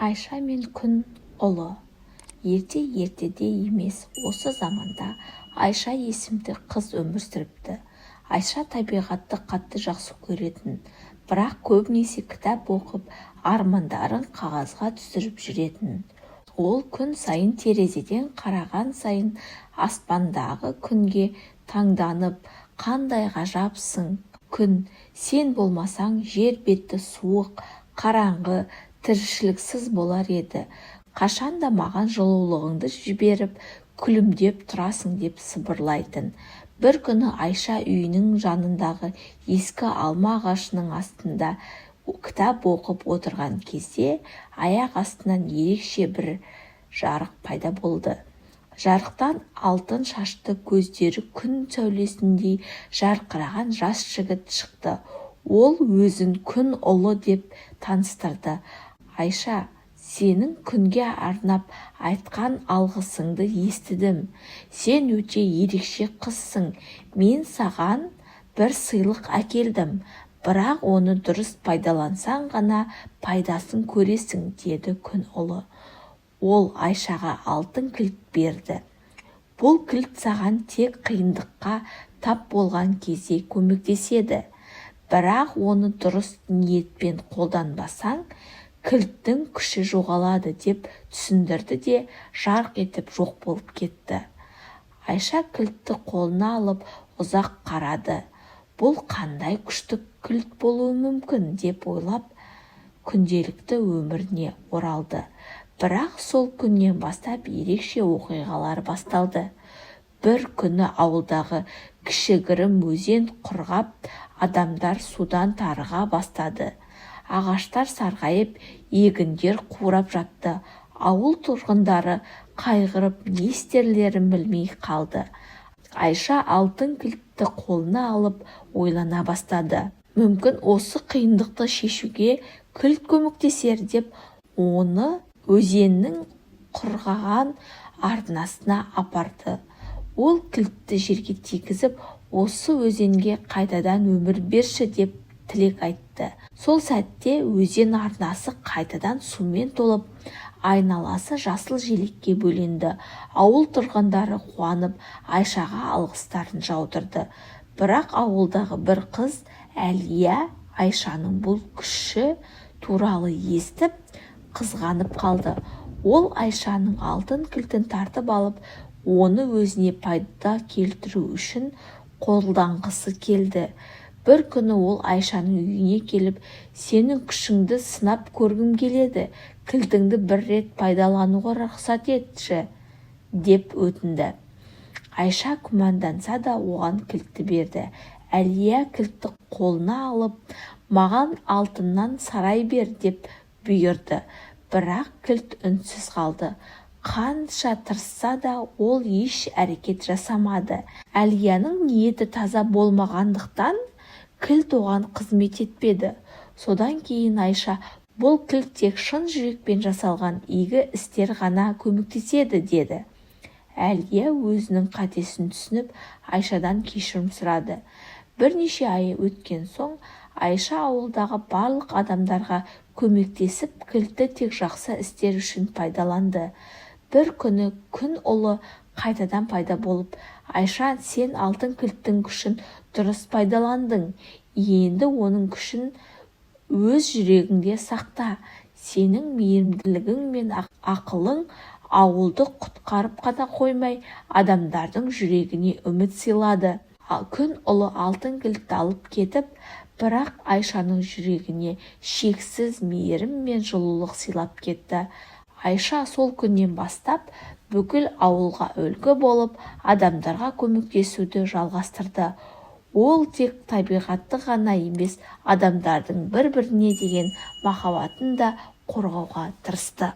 Айша мен күн ұлы. Ерте-ертеде емес, осы заманда Айша есімді қыз өмір сүріпті. Айша табиғатты қатты жақсы көретін, бірақ көбінесе кітап оқып, армандарын қағазға түсіріп жүретін. Ол күн сайын терезеден қараған сайын аспандағы күнге таңданып, қандай ғажапсың күн, сен болмасаң жер беті суық, қараңғы, тіршіліксіз болар еді. Қашанда маған жылулығыңды жіберіп, күлімдеп тұрасың деп сыбырлайтын. Бір күні Айша үйінің жанындағы ескі алма ағашының астында кітап оқып отырған кезде аяқ астынан ерекше бір жарық пайда болды. Жарықтан алтын шашты, көздері күн сәулесіндей жарқыраған жас жігіт шықты. Ол өзін күн ұлы деп таныстырды. Айша, сенің күнге арнап айтқан алғысыңды естідім. Сен өте ерекше қызсың. Мен саған бір сыйлық әкелдім, бірақ оны дұрыс пайдалансаң ғана пайдасын көресің, деді күн ұлы. Ол Айшаға алтын кілт берді. Бұл кілт саған тек қиындыққа тап болған кезде көмектеседі. Бірақ оны дұрыс ниетпен қолданбасаң, кілттің күші жоғалады деп түсіндірді де жарқ етіп жоқ болып кетті. Айша кілтті қолына алып ұзақ қарады. Бұл қандай күшті кілт болуы мүмкін деп ойлап, күнделікті өміріне оралды. Бірақ сол күннен бастап ерекше оқиғалар басталды. Бір күні ауылдағы кішігірім өзен құрғап, адамдар судан тарыға бастады. Ағаштар сарғайып, егіндер қурап жатты. Ауыл тұрғындары қайғырып, не істерлерін білмей қалды. Айша алтын кілтті қолына алып ойлана бастады. Мүмкін осы қиындықты шешуге кілт көмектесер деп, оны өзеннің құрғаған арнасына апарды. Ол кілтті жерге тигізіп, осы өзенге қайтадан өмір берші деп тілек айтты. Сол сәтте өзен арнасы қайтадан сумен толып, айналасы жасыл желекке бөленді. Ауыл тұрғындары қуанып, Айшаға алғыстарын жаудырды. Бірақ ауылдағы бір қыз, Әлия, Айшаның бұл күші туралы естіп, қызғанып қалды. Ол Айшаның алтын кілтін тартып алып, оны өзіне пайда келтіру үшін қолданғысы келді. Бір күні ол Айшаның үйіне келіп, сенің күшіңді сынап көргім келеді, кілтіңді бір рет пайдалануға рұқсат етші, деп өтінді. Айша күмәнданса да оған кілтті берді. Әлия кілтті қолына алып, маған алтыннан сарай бер деп бұйырды. Бірақ кілт үнсіз қалды. Қанша тырысса да ол еш әрекет жасамады. Әлияның ниеті таза болмағандықтан кілт оған қызмет етпеді. Содан кейін Айша, бұл кілт тек шын жүрекпен жасалған игі істер ғана көмектеседі, деді. Әлия өзінің қатесін түсініп, Айшадан кешірім сұрады. Бірнеше ай өткен соң, Айша ауылдағы барлық адамдарға көмектесіп, кілтті тек жақсы істер үшін пайдаланды. Бір күні күн ұлы қайтадан пайда болып, Айша, сен алтын кілттің күшін дұрыс пайдаландың. Енді оның күшін өз жүрегіңде сақта. Сенің мейірімділігің мен ақылың ауылды құтқарып қана қоймай, адамдардың жүрегіне үміт сыйлады. Күн ұлы алтын кілтті алып кетіп, бірақ Айшаның жүрегіне шексіз мейірім мен жылулық сыйлап кетті. Айша сол күннен бастап бүкіл ауылға үлгі болып, адамдарға көмектесуді жалғастырды. Ол тек табиғатты ғана емес, адамдардың бір-біріне деген махаббатын да қорғауға тырысты.